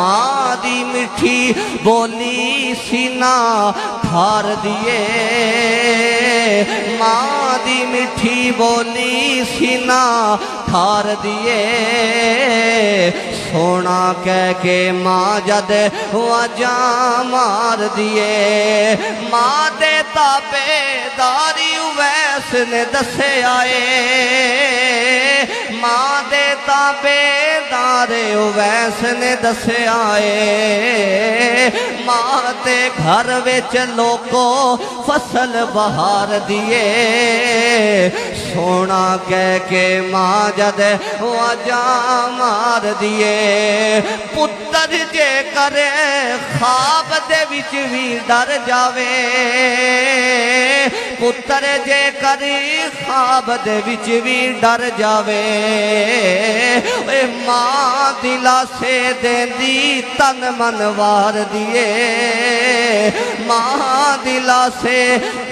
मां दी मिठी बोली सीना थार दिए, मां दी मिठी बोली सीना थार दिए। सोना कह के मां जद वाजा मार दिए, मां दे ताबेदारी उवैस ने दसे आए, मां दे ताबेदारे उवैस ने दसे आए। मां दे घर विच लोको फसल बहार दिए, सोना कह के मां जद वाजा मार दिए। पुत्र जे करे ख्वाब दे विच भी डर जावे, पुत्र जे करे ख्वाब दे विच भी डर जावे। मां दिलासे देंदी तन मन वार दिए, मां दिलासे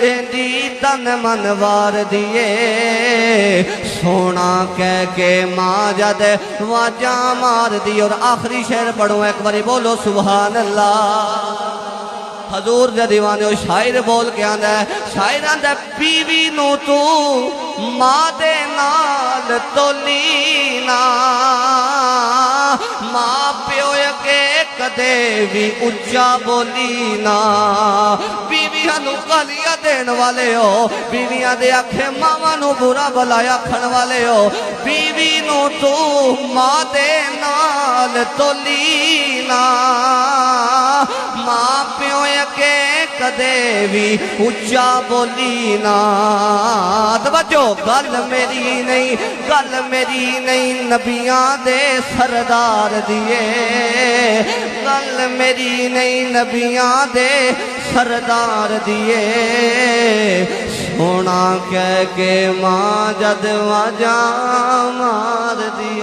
देंदी तन मन वार दिए। सोना कह के मां जद वाजा मार दी। और आखिरी शेर पढ़ो एक बारी, बोलो सुभान अल्लाह। हजूर दे दीवाने शायर बोल के आंदा है, शायर आंदा बीवी नू तू मां दे नाल तोली ना, मां प्यो अगे कदे भी उच्चा बोली ना। बीवियां नू गालियां देने वाले हो, बीवियां दे आखे मावां नू बुरा भला आखण वाले हो, बीवी नू तू मां दे नाल तोली ना, मां प्यो अगे कदे भी उच्चा बोली ना। तवज्जो गल मेरी नहीं, गल मेरी नहीं, नबियां दे सरदार दिए, गल मेरी नहीं, नबियां दे सरदार दिए। सोना कह के मां जद वाजा मार दिए।